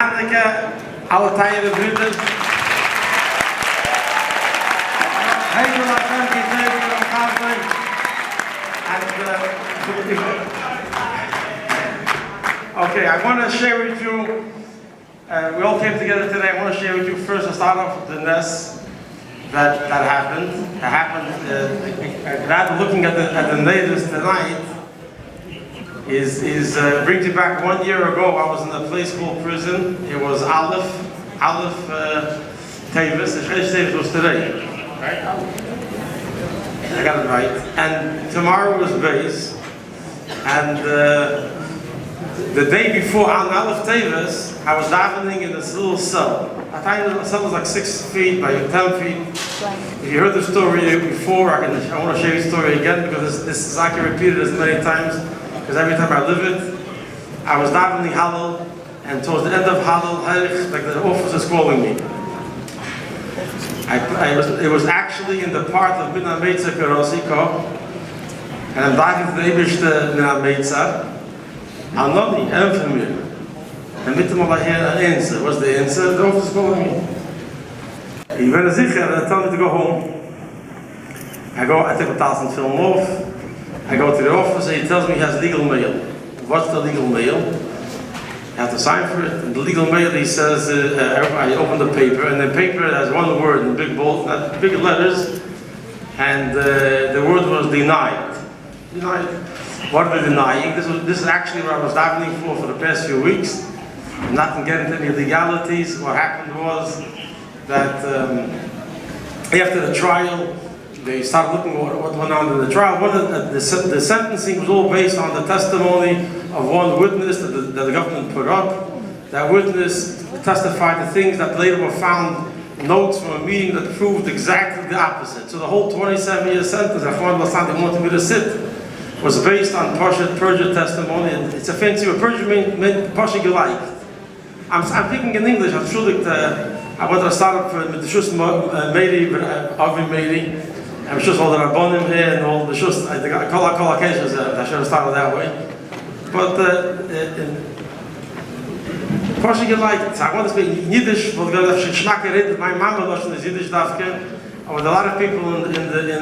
Chanukah, alle tijden brüder. Okay, I want to share with you, we all came together today. I want to share with you first, to start off with the nest that happened. It happened, rather looking at the natives tonight, brings you back 1 year ago. I was in a place called prison. It was Aleph Tavis. The Shresh Tavis was today, right? I got it right. And tomorrow was base. And the day before on Aleph Tavis, I was davening in this little cell. I thought the cell was like 6 feet by 10 feet. If you heard the story before, I want to share the story again because this is I can repeat it as many times. Because every time I live it, I was davening Hallel, and towards the end of Hallel, like the officer's calling me. It was actually in the part of Mina Meitza Karosiko, and I'm davening to the Eibishter Mina Meitza. Anoni, Enfamir. And mit dem Allah here an answer. What's the answer? The officer's calling me. He went to Zicher and told me to go home. I take a 1,000 film off. I go to the office and he tells me he has legal mail. What's the legal mail? I have to sign for it. In the legal mail he says, I open the paper and the paper has one word in big bold, not big letters, and the word was denied. Denied. What are they denying? This is actually what I was davening for the past few weeks. I'm not going to get into any legalities. What happened was that after the trial, they started looking at what went on in the trial. The sentencing was all based on the testimony of one witness that the government put up. That witness testified to things that later were found notes from a meeting that proved exactly the opposite. So the whole 27-year sentence that they wanted me to sit was based on perjured testimony. And it's a fancy word. Perjured means Pasha like. I'm speaking in English. I'm sure that I want to start up with the Shus Meiri, Avi Meiri. I'm sure all the Rabbonim here and all the Shus, I call occasions, I should have started that way. But, Pasha like, I want to speak in Yiddish, but my mama is Yiddish dafke. With a lot of people in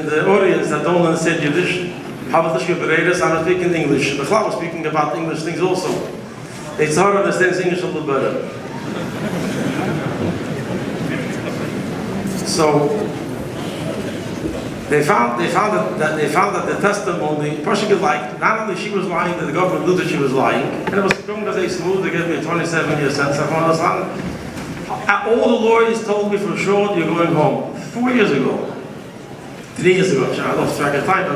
the audience that don't understand Yiddish, I'm speaking English. The Chlav was speaking about English things also. It's hard to understand English a little better. So they found that the testimony, Portugal, like not only she was lying, that the government knew that she was lying, and it was strong as they smooth to give me a 27-year sentence. All the lawyers told me for sure you're going home. 4 years ago, 3 years ago, I lost track of time.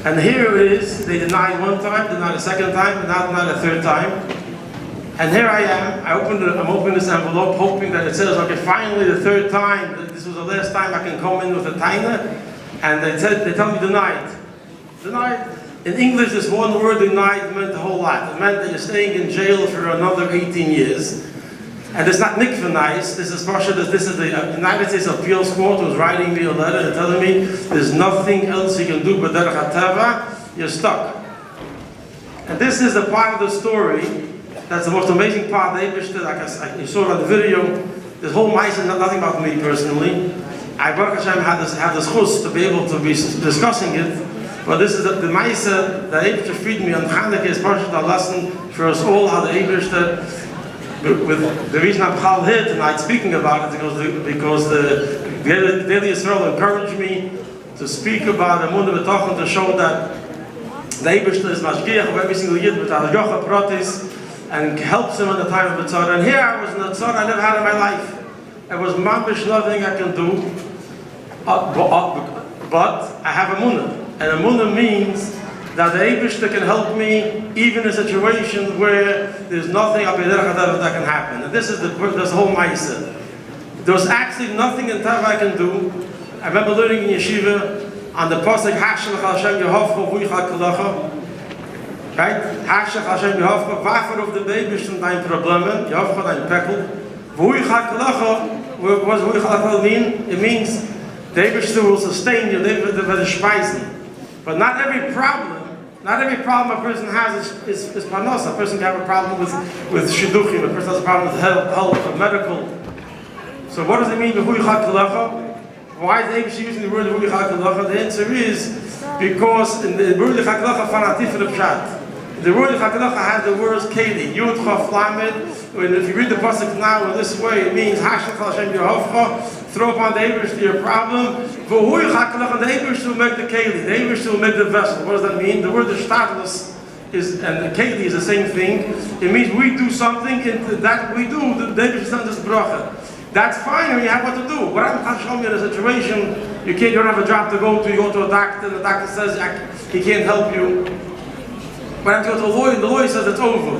And here it is, they denied one time, denied a second time, and now denied a third time. And here I am, I'm opening this envelope, hoping that it says, okay, finally the third time, this was the last time I can come in with a taina, and they tell me denied. Denied. In English, this one word denied meant a whole lot. It meant that you're staying in jail for another 18 years. And it's not nikvanized. This is the United States Appeals Court who's writing me a letter and telling me there's nothing else you can do but derech hateva, you're stuck. And this is the part of the story that's the most amazing part. Like you saw it on the video. This whole mice is nothing about me personally. I Baruch Hashem had this chus to be able to be discussing it. But this is the mice that Eibishter feed me on Chanukah is part of the lesson for us all how the Eibishter. With the reason I'm here tonight speaking about it because the Daily Israel encouraged me to speak about Emuna B'tachon to show that the Eibishter is mashgiach of every single yid with hashgacha pratis and helps him in the time of the tzara. And here I was in the tzara I never had in my life. It was mamish nothing I can do, but I have Emuna. And Emuna means that the Eibishter can help me even in situations where there's nothing that can happen. And this is the whole mindset. There was actually nothing in Tav I can do. I remember learning in yeshiva on the pasuk Hashem Hashem Yehovcha Vuichal Kalacha. Right? Hashem Hashem Yehovcha Waffer of the Eibishter dein Problemen, Yehovcha dein Pekel. Vuichal Kalacha, what does Vuichal Kalacha mean? It means the Eibishter will sustain you, by the speisen. But not every problem Not every problem a person has is panos. A person can have a problem with shidduchim. A person has a problem with health or medical. So what does it mean? Why is Rebbi using the word The answer is because in the word fanatif of pshat. The word has the words keli, yud chaf lamed. And if you read the pasuk now in this way, it means hashlach Hashem Yehovcha. Throw upon the Eibush your problem. The Eibush will make the keli. The Eibush will make the vessel. What does that mean? The word shtatlis is, and the keli is the same thing. It means we do something, and that we do, the Eibush sends us bracha. That's fine when you have what to do. But I'm showing you in a situation, you don't have a job to go to, you go to a doctor, and the doctor says he can't help you. But I have to go to a lawyer, and the lawyer says it's over.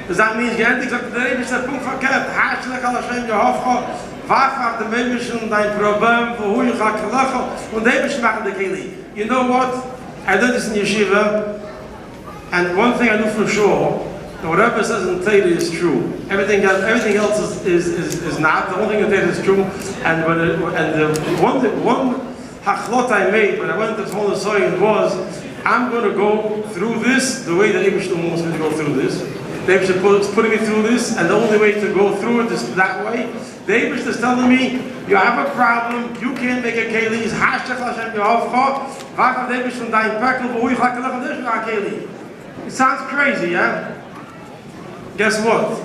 Does that mean you endlich sagt, der Rebbe sagt, Punkt verkehrt, Hashlech al Hashem Yehovcha, wach auf dem Menschen dein Problem, wo hu ich hakalacha, und der Rebbe machen der Keli. You know what? I did this in yeshiva, and one thing I know for sure, what Rebbe says in Torah is true. Everything else is not. The only thing in Torah is true. And one hachlot I made when I went to Tzmon Soyin was, I'm going to go through this the way the Eibush wants me to go through this. The Eibush is putting me through this, and the only way to go through it is that way. The Eibush is telling me, you have a problem, you can't make a keli, it's Hashtag Hashem Yehovcha, vach the Eibush from dein pekel, wo ich hakelach und ich gar keli. It sounds crazy, yeah? Guess what?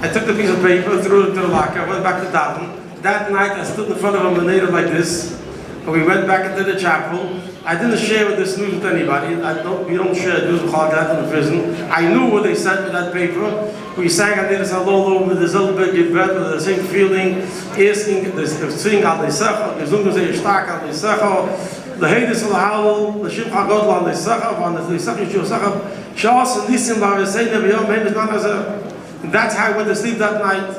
I took the piece of paper, threw it to the locker, went back to Daven. That night I stood in front of a menorah like this, and we went back into the chapel. I didn't share this news with anybody. We don't share news with Chagat in the prison. I knew what they sent me that paper. We sang at this Halolo with this little bit of bread, with the same feeling, asking, singing al Nesecha, gesungen sehr stark al Nesecha, the Heides al Halal, the Shim hagodel al Nesecha, on the Nesecha Yishusecha, Shas and Nisim Barisayna B'yom Heides Manazer. That's how I went to sleep that night.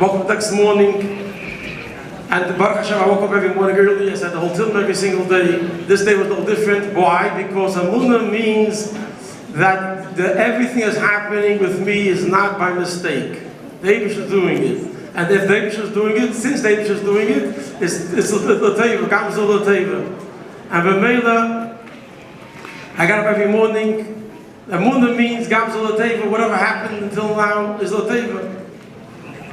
Woke up the next morning. And Baruch Hashem, I woke up every morning early. I said the whole Tilm every single day. This day was no different. Why? Because Amuna means that everything that's happening with me is not by mistake. The Eibush is doing it. And if the Eibush is doing it, since the Eibush is doing it, it's l'teva, comes l'teva. And B'meila, I got up every morning. Amuna means Gams l'teva, whatever happened until now is l'teva.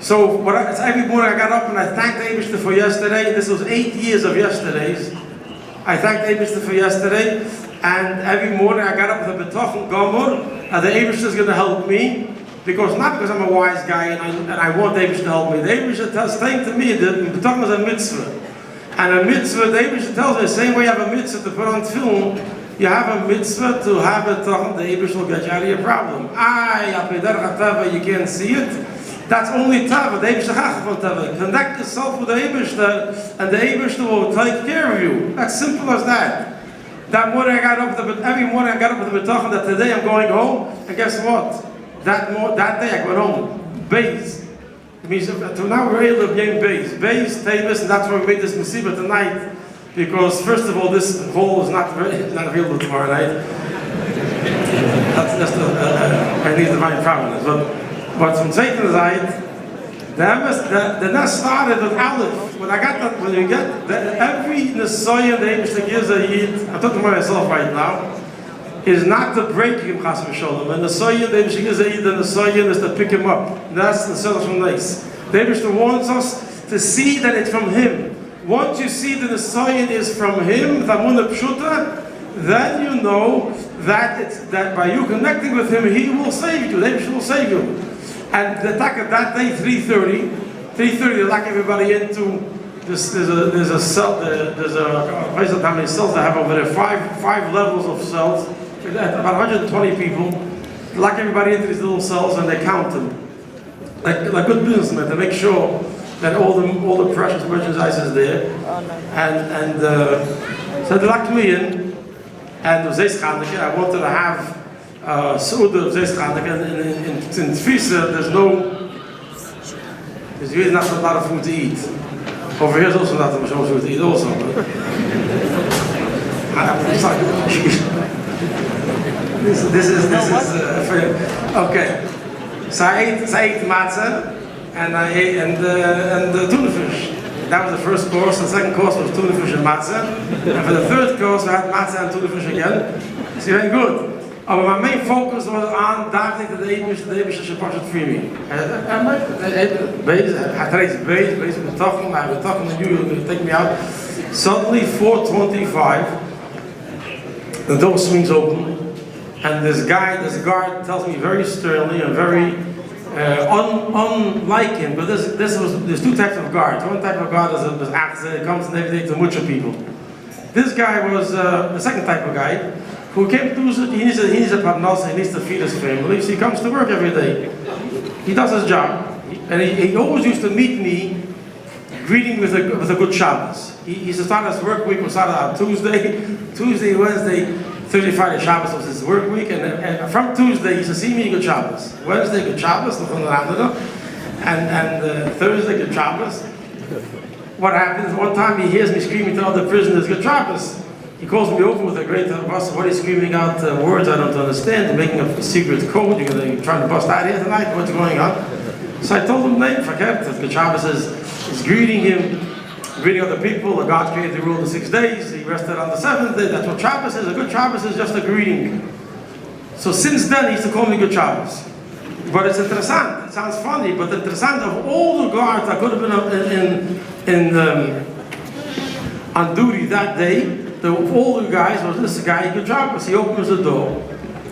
So every morning I got up and I thanked the Eibush for yesterday. This was 8 years of yesterdays. I thanked the Eibush for yesterday, and every morning I got up with a bטחון gomor, and the Eibush is going to help me, not because I'm a wise guy and I want the Eibush to help me. The Eibush is saying to me that bטחון is a mitzvah, and a mitzvah, the Eibush tells me the same way you have a mitzvah to put on film, you have a mitzvah to have bטחון. The Eibush will get you out of your problem. You can't see it. That's only Tava, the Eibush from Tava. Connect yourself with the Eibush and the Eibush will take care of you. That's simple as that. That morning I got up every morning I got up with the bטחון that today I'm going home, and guess what? That day I went home. Beis. It means until now we're able to gain Beis. Beis, Tavis, and that's why we made this Masibah tonight. Because first of all, this hall is not available tomorrow night. That's I need divine providence. But from Satan's side, the nest started with Aleph. When you get every Nesoya the Eibush gives a Yid, I'm talking about myself right now, is not to break him, Chas v'Sholom. And the Nesoya the Eibush gives a Yid, the Nesoya is to pick him up. That's the Nesoya from Nice. The Eibush wants us to see that it's from him. Once you see that the Nesoya is from him, the Amuna Pshuta, then you know that by you connecting with him, he will save you. The Eibush will save you. And the attack of that day, 3:30, they lock everybody into this. There's a cell. There's a I don't know how many cells they have over there. Five levels of cells. About 120 people. They lock everybody into these little cells and they count them, like good businessmen, to make sure that all the precious merchandise is there. And so they locked me in, and it was Chanukah. I wanted to have. Su'udah of Zeis Chanukah, in Tfisa, there's really not a lot of food to eat. Over here is also not much food to eat also. This is okay. So I ate matzah, and I ate and the tuna fish. That was the first course. The second course was tuna fish and matzah. And for the third course, we had matzah and tuna fish again. So very good. But my main focus was on davening to the Eibush should free me. Today's base, we're talking to you, you're going to take me out. Suddenly, 4:25, the door swings open, and this guard tells me very sternly and very unlike him, but there's two types of guards. One type of guard is comes every day to mucha people. This guy was the second type of guy who came to he needs a parnasa, he needs to feed his family, so he comes to work every day. He does his job, and he always used to meet me greeting with a good Shabbos. He used to start his work week, was started on Tuesday, Wednesday, Thursday, Friday, Shabbos was his work week, and from Tuesday he used to see me good Shabbos. Wednesday, good Shabbos, and Thursday, good Shabbos. What happens, one time he hears me screaming to other prisoners, good Shabbos. He calls me over with a great boss. What are you screaming out words I don't understand? You're making a secret code, you're trying to bust out here tonight, what's going on? So I told him, no, forget it. Good Shabbos is greeting him, greeting other people. God created the rule in 6 days. He rested on the 7th day. That's what Shabbos is. A good Shabbos is just a greeting. So since then, he used to call me good Shabbos. But it's interessant. It sounds funny, but interessant of all the guards that could have been on duty that day, of all the guys was this guy good Shabbos. He opens the door.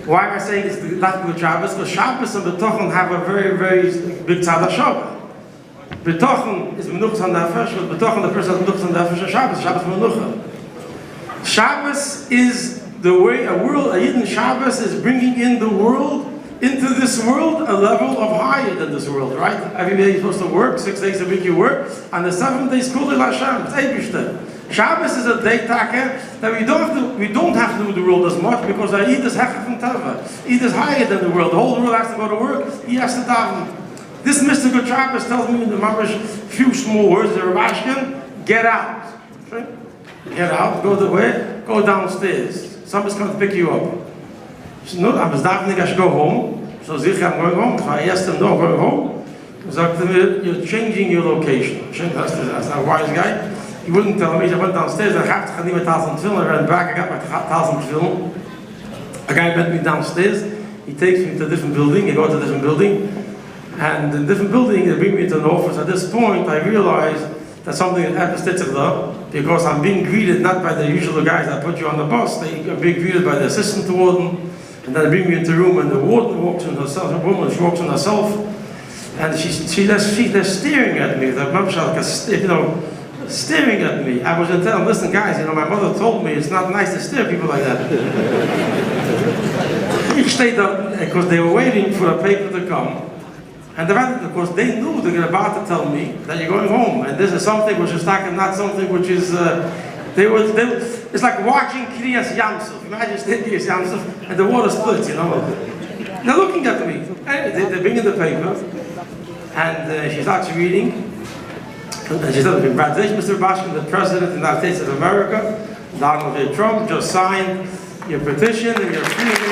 Why am I saying it's not good Shabbos? Because Shabbos and B'tochon have a very, very big tzad Shabbat. B'tochon is menuchas on nefesh, but B'tochon the person has menuchas on nefesh and Shabbos menucha. Shabbos is the way a Yidden Shabbos is bringing in the world, into this world, a level of higher than this world, right? Every day you're supposed to work, 6 days a week you work, and the 7th day is Kulei Hashem, it's Eibishter. Shabbos is a day that we don't have to do the world as much because our Eid is hechach from Teva. Eid is higher than the world. The whole world has to go to work, he has to daven. This Mr. Good Shabbos tells me in the Mamash few small words, the Rubashkin, get out. Okay? Get out, go the way, go downstairs. Somebody's coming to pick you up. So, no, I was davening, I should go home. So sicher, I'm going home. If I asked him, no, I'm going home. He said to me, you're changing your location. That's not a wise guy. He wouldn't tell me. I went downstairs, I got my 1,000 film, I ran back, I got my 1,000 film. A guy met me downstairs, he takes me to a different building, I go to a different building, and in a different building, they bring me to an office. At this point, I realized that something had happened because I'm being greeted not by the usual guys that put you on the bus, I'm being greeted by the assistant warden, and then they bring me into the room, and the warden walks in herself, the woman, she walks in herself, and she's staring at me, staring at me. I was going to tell them, listen guys, my mother told me it's not nice to stare at people like that. Each stayed up because they were waiting for a paper to come. And of course they knew they were about to tell me that you're going home. And this is something which is not something which is, it's like watching Kriyas Yamsuf. Imagine staying Kriyas Yamsuf and the water splits, They're looking at me. And they bring in the paper. And she starts reading. And she said, congratulations, Mr. Rubashkin, the President of the United States of America, Donald J. Trump, just signed your petition and you're free to go.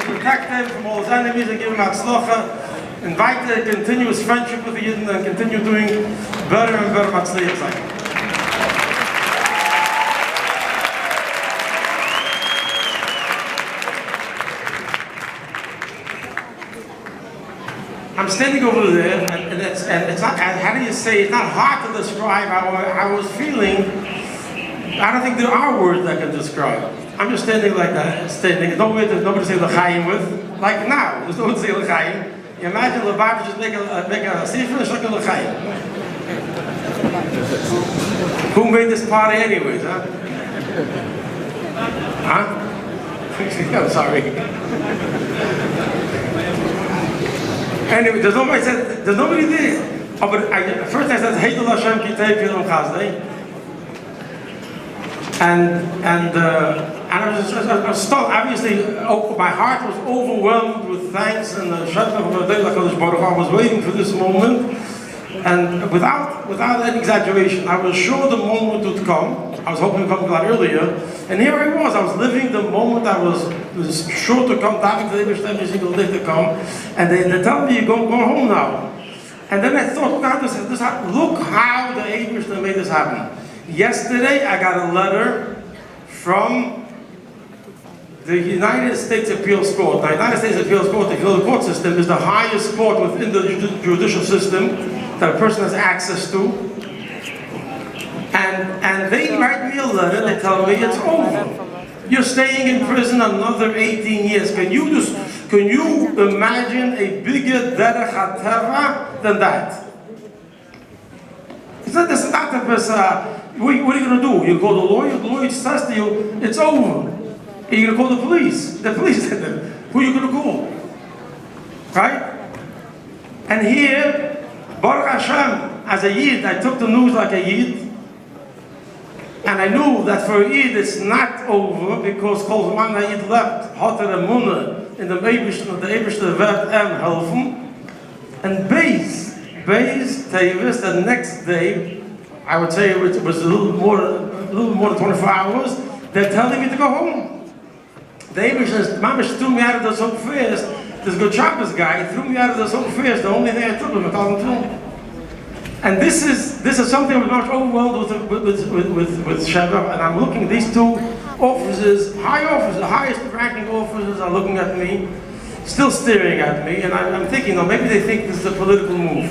Protect him from all his enemies and give him hatzlacha. Invite a continuous friendship with the Yidden and continue doing better and better matzliach. I'm standing over there, and it's not. How do you say? It's not hard to describe how I was feeling. I don't think there are words that can describe. I'm just standing like that, standing. Nobody to say l'chaim with. Like now, there's no one to say l'chaim. You imagine the Bible just make a sefer and like l'chaim. Who made this party anyways, huh? Huh? I'm sorry. Anyway, there's nobody there. Oh, but first I said, Hagodel Hashem kitei pilam chazdei. And I was stunned. Obviously, my heart was overwhelmed with thanks and boro. I was waiting for this moment, and without any exaggeration, I was sure the moment would come. I was hoping to come a lot earlier, and here I was. I was living the moment I was sure to come. Every single day to come, and they tell me you go home now. And then I thought, look how the Eibishter made this happen. Yesterday, I got a letter from the United States Appeals Court. The United States Appeals Court, the federal court system, is the highest court within the judicial system that a person has access to. And they write me a letter, they tell me it's over. You're staying in prison another 18 years. Can you imagine a bigger derech hateva than that? It's not the best, what are you going to do? You call the lawyer says to you, it's over. Are you going to call the police? The police said them. Who are you going to call? Right? And here, Baruch Hashem, as a Yid, I took the news like a Yid. And I knew that for a Yid it's not over, because Kol Zman Yid left Hotter Emuna in the Eibishter Wert helfen. And Beis Tevis, the next day, I would say it was a little more than 24 hours, they're telling me to go home. The Eibishter Mamish threw me out of the so fast. This good Shabbos guy threw me out of the so fast. The only thing I took was a $1,000. And this is something I'm much overwhelmed with Sheva, and I'm looking, these two officers, highest ranking officers are looking at me, still staring at me, and I'm thinking, maybe they think this is a political move.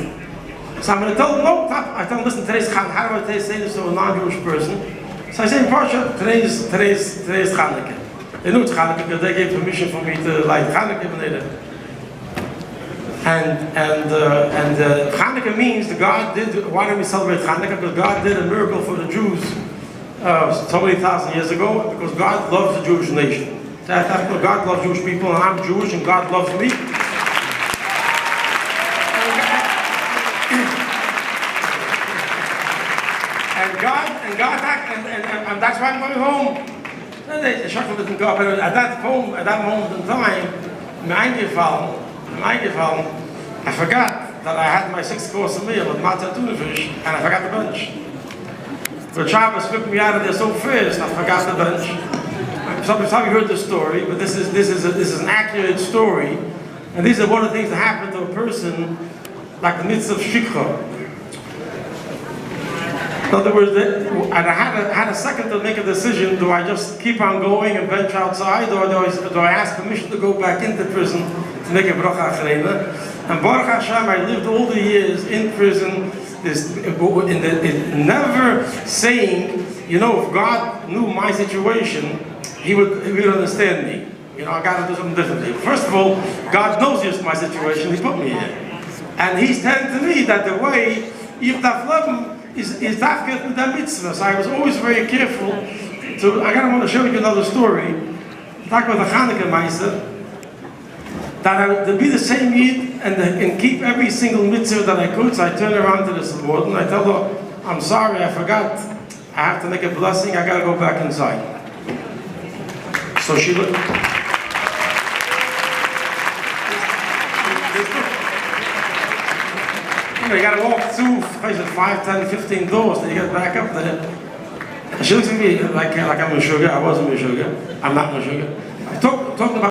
So I'm going to tell them, no, I tell them, listen, how do I say this to a non-Jewish person? So I say, Parsha, today's Chanukah. They knew it's Chanukah because they gave permission for me to light Chanukah. And Chanukah means why do we celebrate Chanukah? Because God did a miracle for the Jews so many thousand years ago, because God loves the Jewish nation. God loves Jewish people, and I'm Jewish, and God loves me. And that's why I'm going home. And they shut didn't go, but at that moment in time, I forgot that I had my 6-course meal with matzah tuna fish, and I forgot the bench. The Shabbos took me out of there so fast, I forgot the bench. Some of you heard this story, but this is an accurate story, and these are one of the things that happen to a person, like the mitzvah of shikha. In other words, and I had a second to make a decision: do I just keep on going and bench outside, or do I ask permission to go back into prison to make a bracha achrena? And Baruch Hashem, I lived all the years in prison, never saying, if God knew my situation, He would understand me. I got to do something differently. First of all, God knows just my situation, He put me here. And He's telling to me that the way Yiftaf Levim is dafket with that mitzvah. So I was always very careful I want to show you another story. Talk about the Chanukah Meiser. That to be the same Yid and keep every single mitzvah that I could. So I turn around to the subordinate and I tell her, I'm sorry, I forgot. I have to make a blessing, I got to go back inside. So she looked. You got to walk through 5, 10, 15 doors till you get back up there. And she looks at me like I'm a sugar. I wasn't a sugar. I'm not a sugar. I talking about